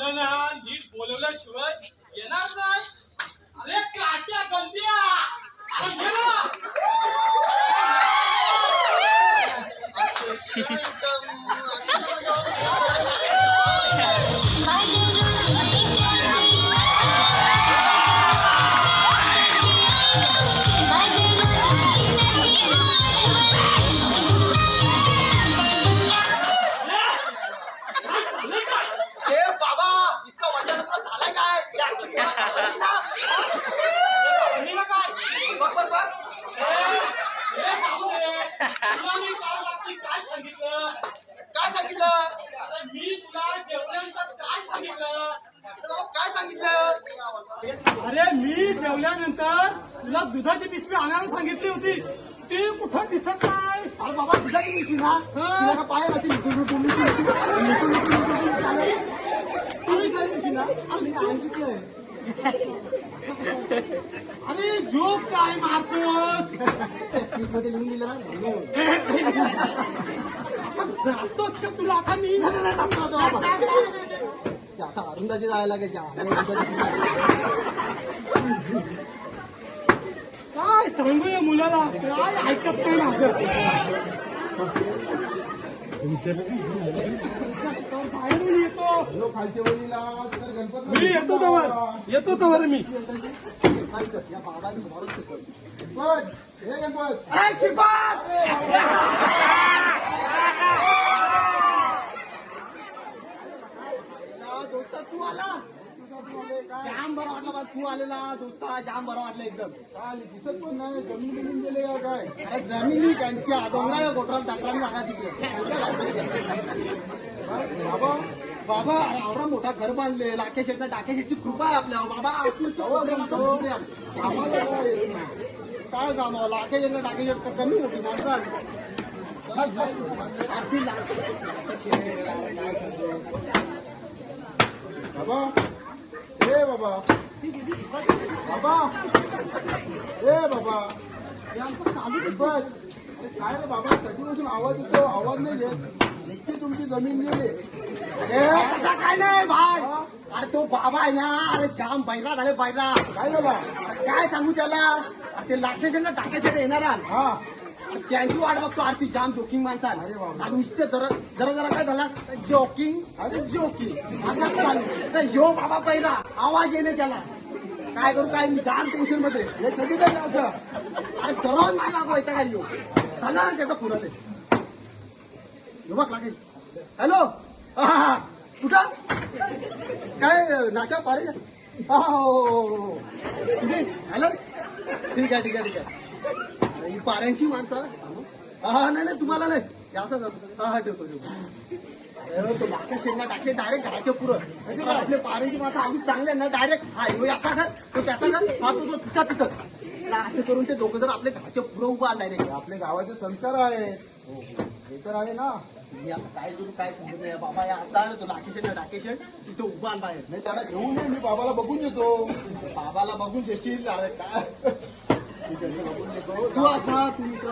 आपलं ना नीट बोलवल्याशिवाय येणार नाही. अरे काट्या गंट्या अरे गेला. काय सांगितलं? मी तुला जेवल्यानंतर काय सांगितलं? काय सांगितलं? अरे मी जेवल्यानंतर तुला दुधाची पिशवी आणायला सांगितली होती. ती कुठं दिसत नाही. अरे बाबा दुधाची पिशवी ना तुला का पाय अशी अरे जोक काय मारतोस? मध्ये लिहून दिलं जातोस का तुला आता मी आता अरुंदाची जायला काय काय सांगूया मुलाला काय ऐकत नाही माझं. बाहेरून येतो खालच्या वळीला गणपती मी येतो तवर मी या बाबाने गणपत हे गणपत दोस्ता तू आला जाम बरं वाटला बा. तू आलेला दोस्ता जाम बरं वाटलं एकदम. काय दिसत पण नाही जमीन बिमीन गेले काय. अरे जमिनी त्यांच्या डोंगरा गोठराला दाखला जागा तिकडे. बाबा बाबा एवढा मोठा घर बांधले लाखे शेटना टाके शेटची कृपा आहे आपल्या बाबा. काय कामावं लाखे शेटना टाके शेट कमी मोठी माणसं बाबा. ए बाबा बाबा ए बाबा आमचं चालूच बस. काय रे बाबा कधीपासून आवाज येतो आवाज नाही घेत. इतकी तुमची जमीन गेली. तसा काय नाही भाई. अरे तो बाबा आहे ना अरे जाम बैरा झाले बैरा. काय झाला काय सांगू त्याला. ते लाखेशना टाकेशेट येणार हा त्यांची वाट बघतो. आरती जाम जोकिंग माणसाल. अरे बाबा. आणि नुसते जरा जरा जरा काय झाला जोकिंग अरे जोकिंग असं चालू तर यो बाबा पहिला आवाज येणे त्याला. काय करू काय मी जाम टेन्शन मध्ये. हे कधी काय असं अरे दररोज नाही मागवा येतं काय यो झाला त्याचा पुढे युवक लागेल. हॅलो कुठं काय नाका पारे हो हॅलो ठीक आहे ठीक आहे ठीक आहे. ही पाऱ्यांची माणसं हा नाही तुम्हाला नाही असं हा ठेवतो तो बाकी शेंगा टाकले डायरेक्ट घराच्या पुढं. आपले पाऱ्यांची माणसं आम्ही चांगले ना डायरेक्ट हा यो याचा घर तो त्याचा घर हा तो तिथं तिथं असं करून ते दोघं जर आपल्या घराच्या पुढं उभा डायरेक्ट. आपल्या गावाचे संस्कार आहे हे तर आहे ना. काय करू काय समजत नाही बाबा. या असा तो लाखेशेट टाकेशेट तिथं उभा बाहेर नाही त्याला घेऊन ये मी बाबाला बघून येतो. बाबाला बघून जेशील अरे काय बघून येतो. तू असा तू इकडं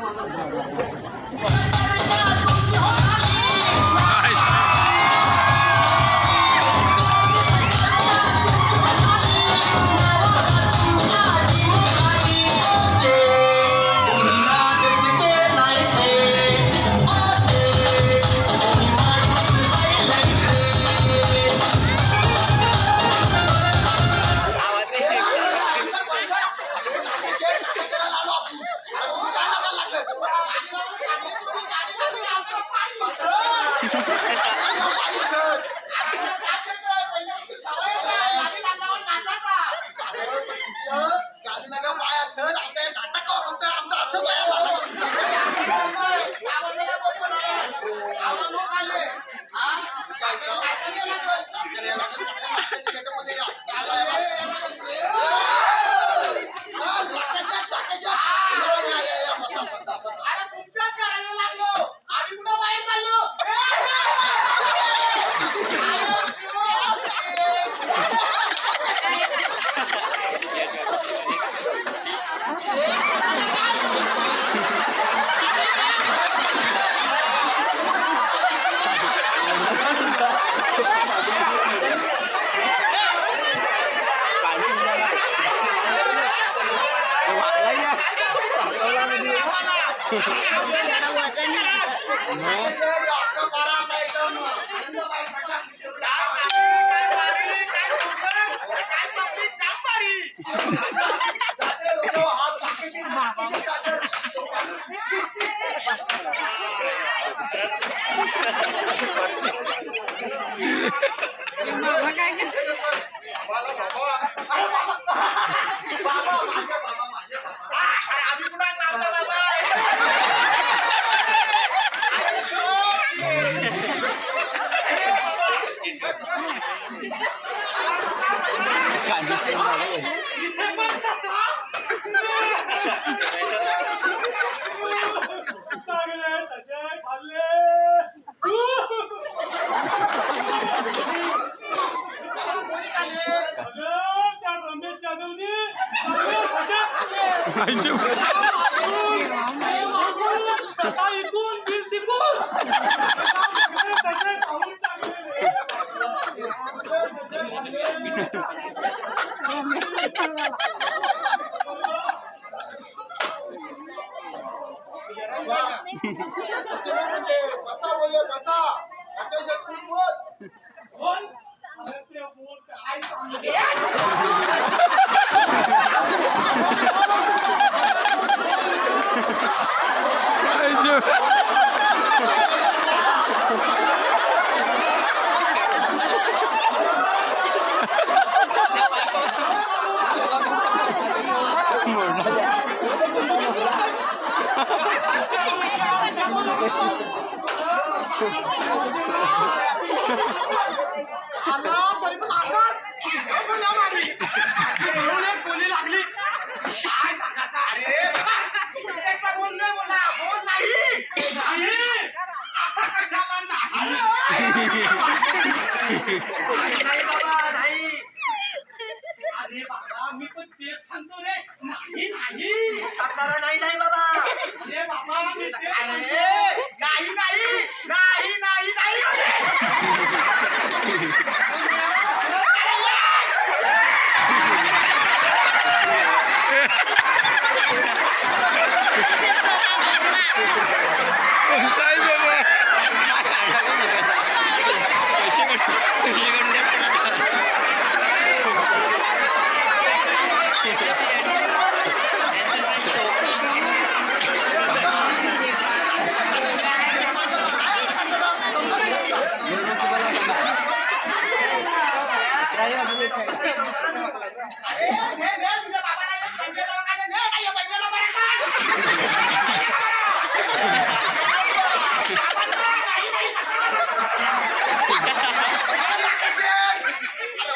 बसा बोलले बसा बोल गोली लागली काय सांगायचं अरे बोल नाही आता कशाला नाही अरे बाबा मी पण तेच सांगतो रे नाही नाही बाबा अरे बाबा मी तेच नाही नाही नाही नाही नाही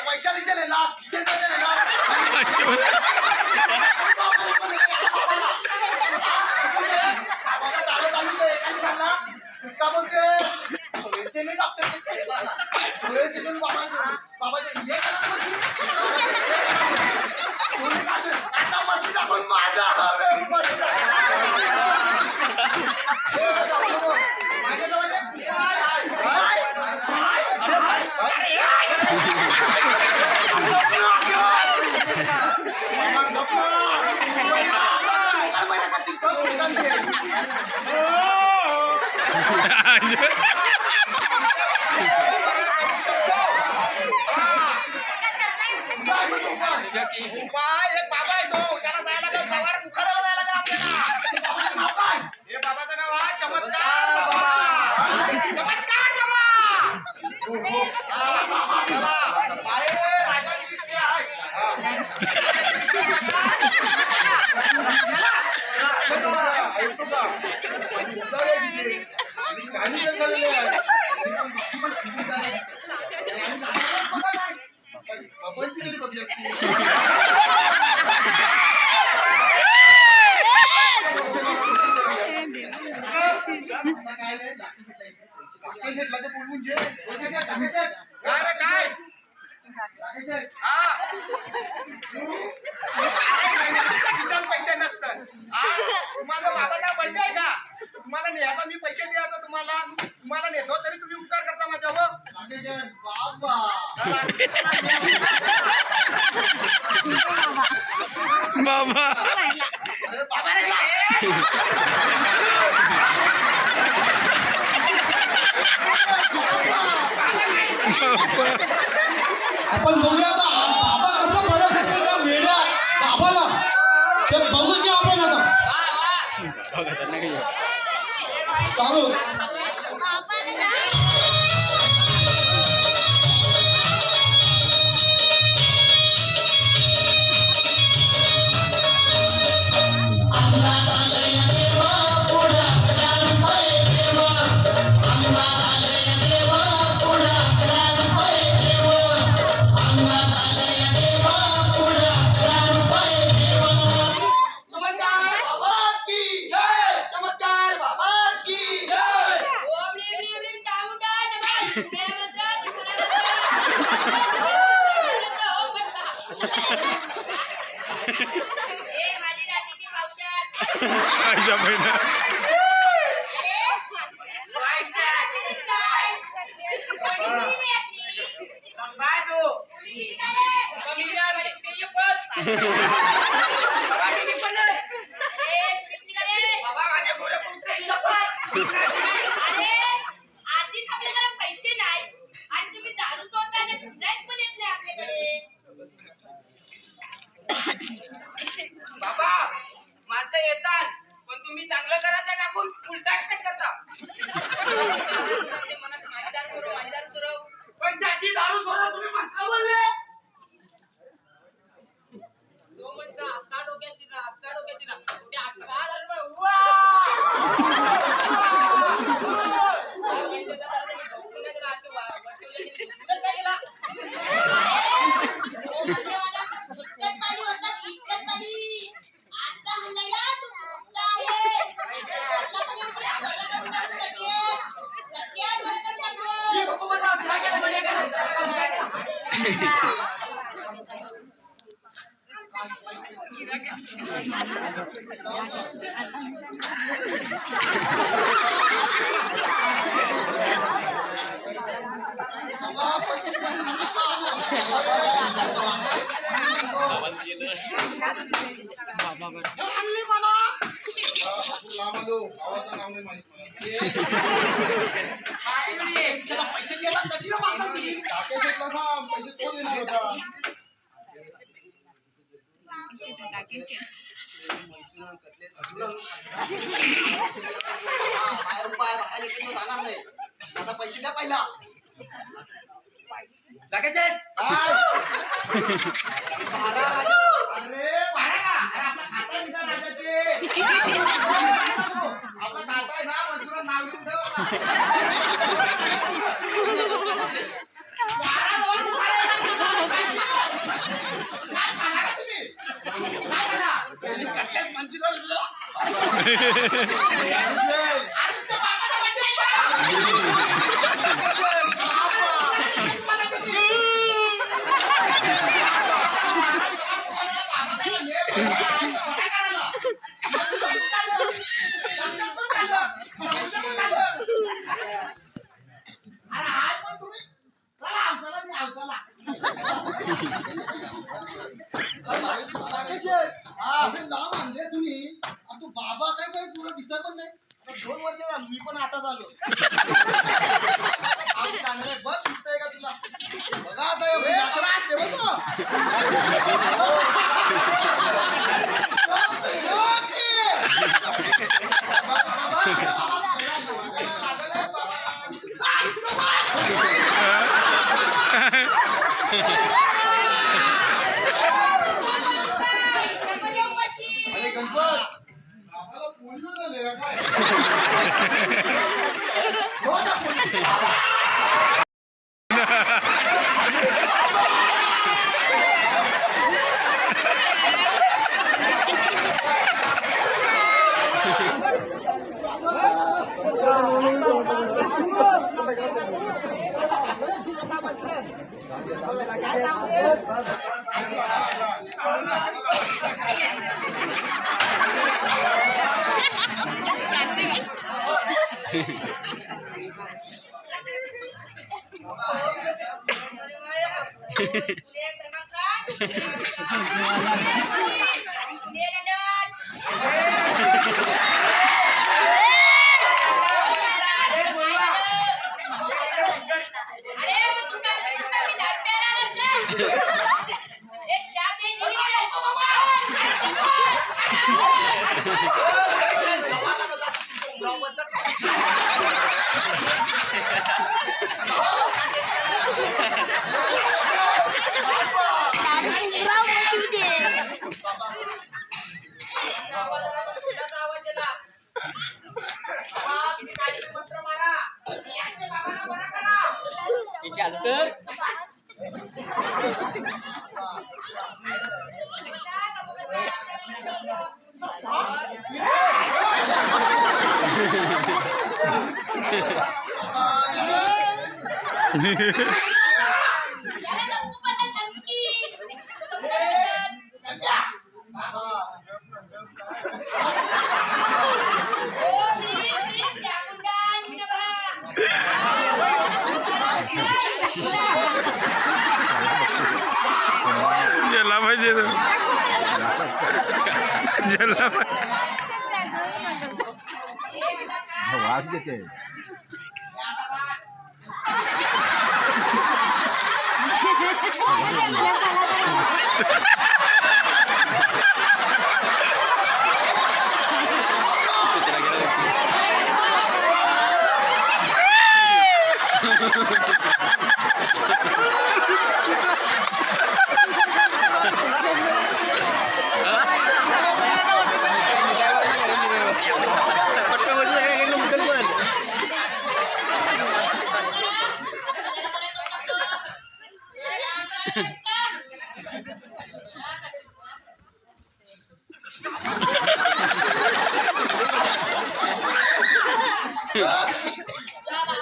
वैशालीचे नेला का बोलते डॉक्टर आता मस्ती टाकून माझा एक बाबा आहे तो त्याला जायला लागेल जवार मुखाडाला जायला लागेल आपल्याला हे बाबाचं नाव आहे चमत्कार बाबा चमत्कार बाबा चला बाहेर राजाची इच्छा पैसे नसतात तुम्हाला बाबाचा बर्थडे आहे का तुम्हाला नेहाचा मी पैसे द्यायचा तुम्हाला नेतो तरी तुम्ही उपकार करता माझ्यावर बाबा आपण बघूया आता बाबा कसं बरं करते त्या वेड्या बाबाला ते बघूची आपण आता चालू माझी रात्रीची पावसाळ आईच्या बहिणा आधीच आपल्याकडे पैसे नाही आणि तुम्ही दारू चोरता आणि गिऱ्हाईक पण येत नाही आपल्याकडे. बाबा माणसं येतात पण तुम्ही चांगलं करायचं टाकून उलटा करता. पण त्याची दारू सोडा तुम्ही म्हणता बोलले. तो म्हणता असा डोक्याची ना असा डोक्याची ना ते 11,000 रुपये पैसे देतात कशी मागतात तुम्ही पैसे तो देणार होता जाणार नाही आता पैसे द्या पहिला लगेच अरे भाडा का अरे आपला खाता आहे ना राजाचे आपला खाता आहे ना मंजुरा नाव लिहून ठेव लांब आणले तुम्ही तू बाबा काय करे तुला दिसत पण नाही 2 वर्ष झाली मी पण आता झालो बघ दिसतंय का तुला बघा आता अरे गणपत बाबाला बोललो झाले काय याला गप्पू पण धमकी. तो गप्पू म्हणतात. ओ प्लीज त्या मुंडांना ज्याला पाहिजे तो. ज्याला पाहिजे. वाद घेते या बाबाला मोठा प्रॉब्लेम आहे. या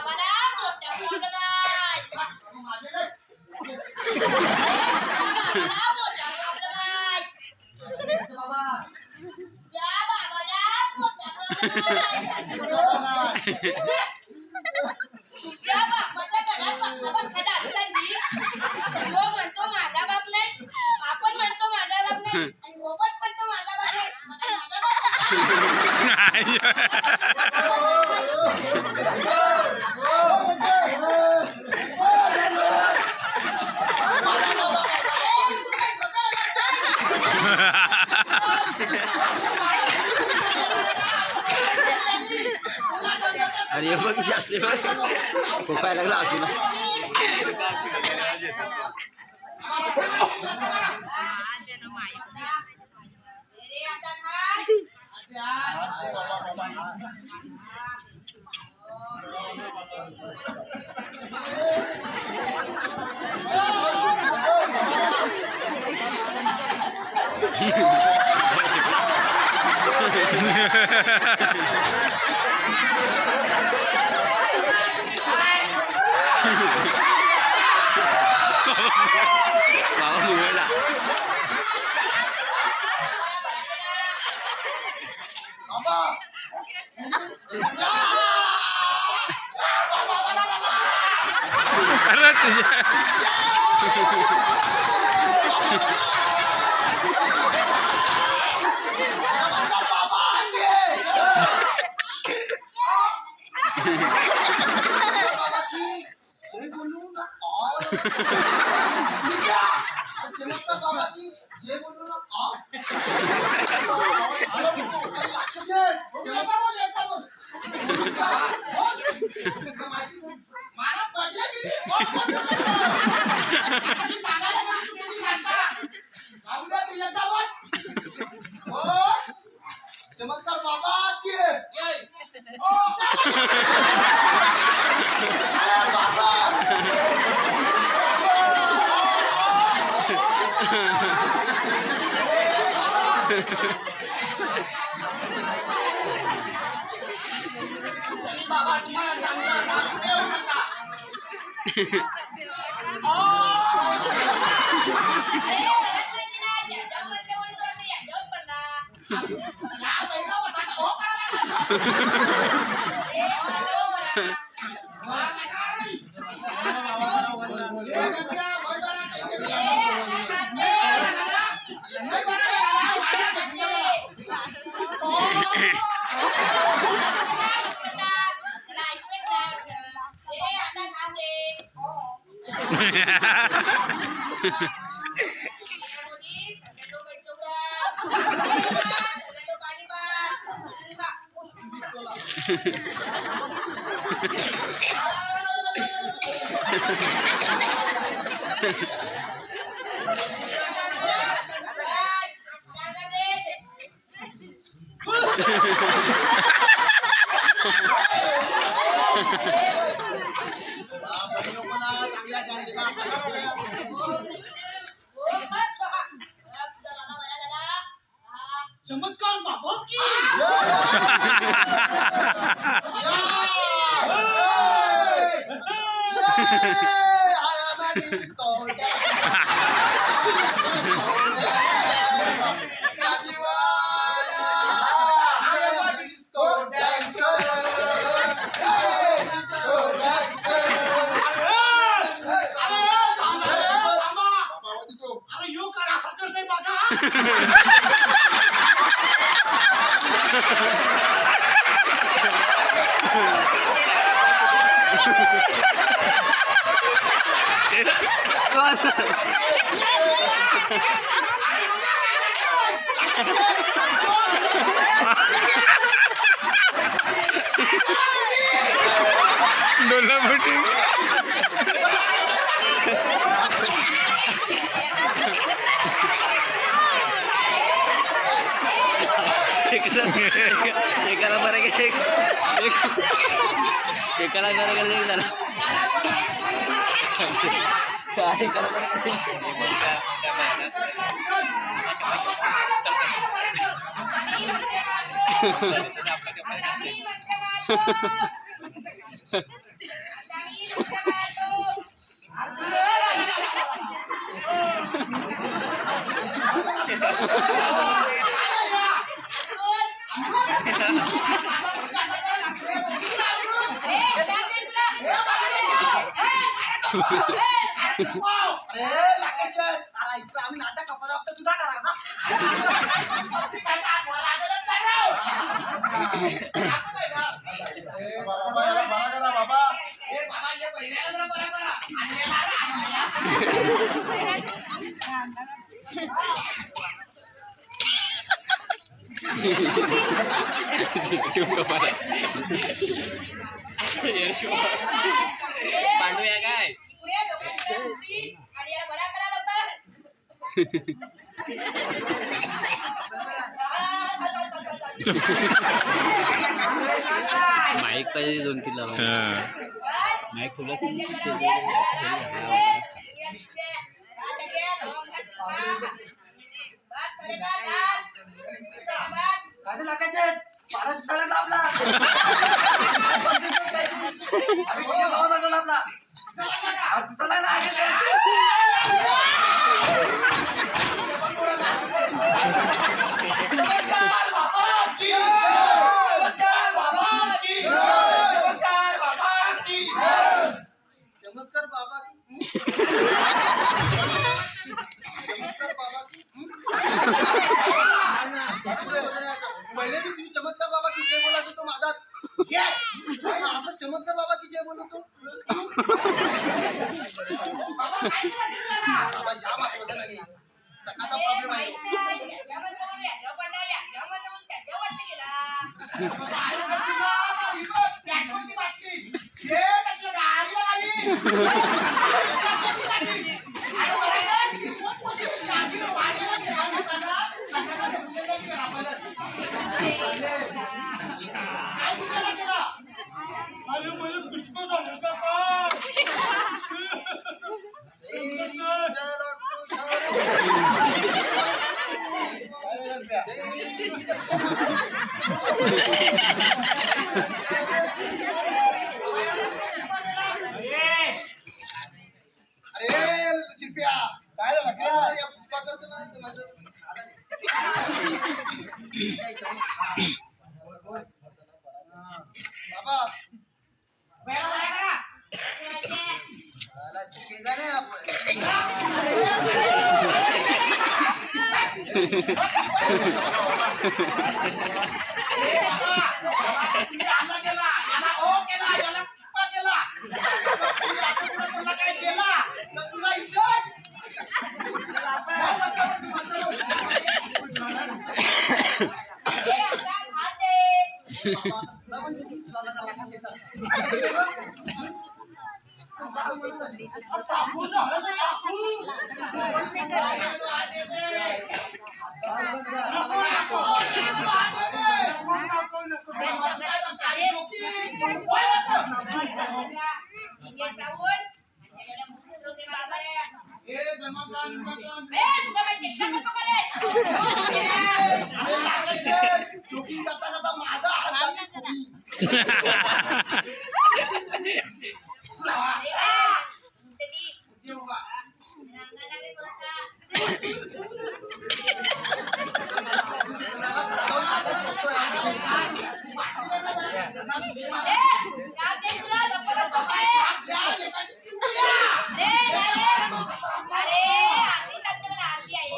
बाबाला मोठा प्रॉब्लेम आहे. या बाबाला मोठा प्रॉब्लेम आहे. तुझ्या बापाच्या घरात बसला चालली. तो म्हणतो माझा बाप नाही, आपण म्हणतो माझा बाप नाही, आणि वो पण म्हणतो माझा बाप नाही. मग माझा अरे बघ असले खोकाय लागला असेल बाबा मुंबईला अरे तुझ्या चमत्कार बाबा की बाबा तुम्हाला सांगतो चमत्कार बाबा की डोला फुटी एकाला बरं गेलं एकाला बरं गेलं एक झालं एकाला आम्ही नाटक कपडा तुझा करायचा बाबा पांडूया काय आणि याला बरा करा लवकर माईक पाहिजे 2-3 लावा माईक खुला चमत्कार बाबा पहिले मी तुम्ही चमत्कार बाबा की जय बोला तो माझा आता चमत्कार बाबा की जय बोलतो बाबा जाम आठवत नाही सकाळचा प्रॉब्लेम आहे अरे शिल्पिया काय झालं काय या पुष्पा करतो ना ते माझं बाबा चुकीचा नाही चुकी करता करता माझा हात शाप दे तुला गप्प बसतो काय अरे आरती करते आरती आहे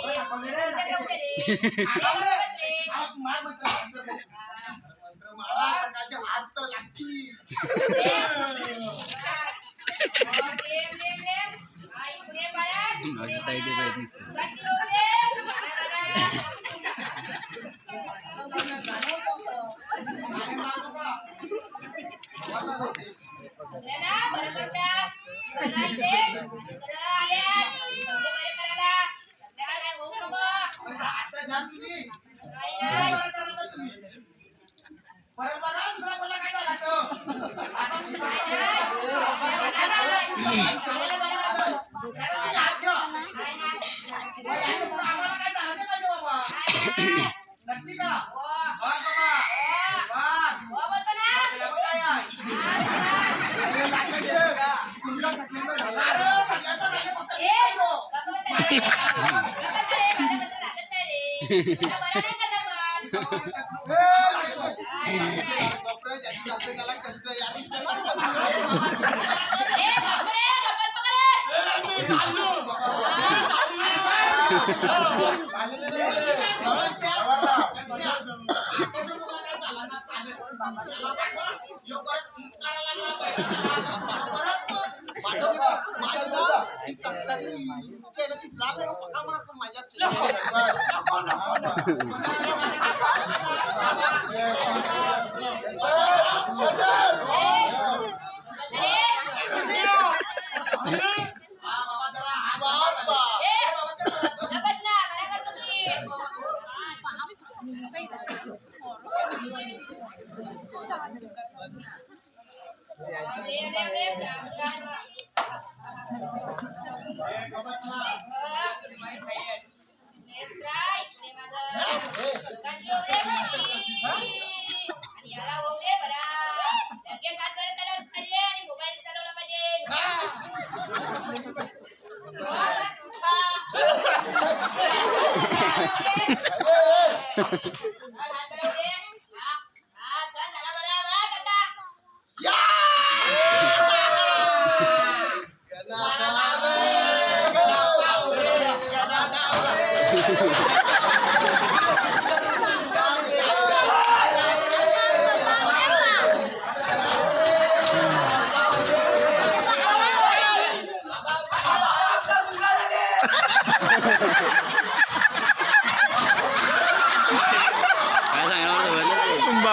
सकाळचे हात तर लागतील. माझ्या साईडला जायचं नुसतं. परत बघा दुसरा बोलला काय झाला तो. आम्हाला काय झालं नाही पाहिजे बाबा. नक्की का बस बाबा तुमचा सगळ्यांचा झाला सगळ्यांचा झाले फक्त त्याला खर्च यार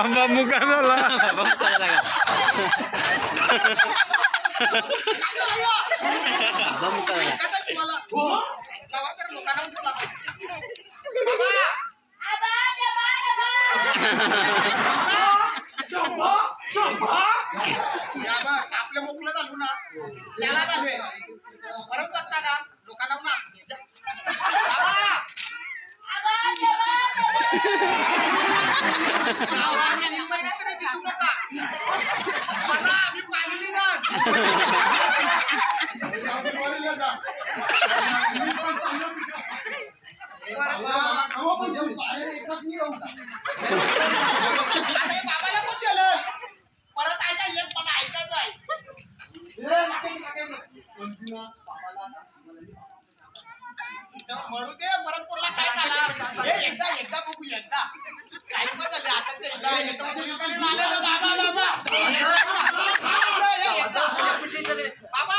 बाबा मुका झाला आपल्या मोकळं चालू ना त्याला चालू परत बघता का लोकांना ना दिसू नका मला आम्ही पाहिली ना बाबाला कोण केलं परत ऐका येत मला ऐकायचं आहे मरू दे परत पुरला काय झाला हे एकदा बघू एकदा काय पण झाले आताच एकदा बाबा बाबा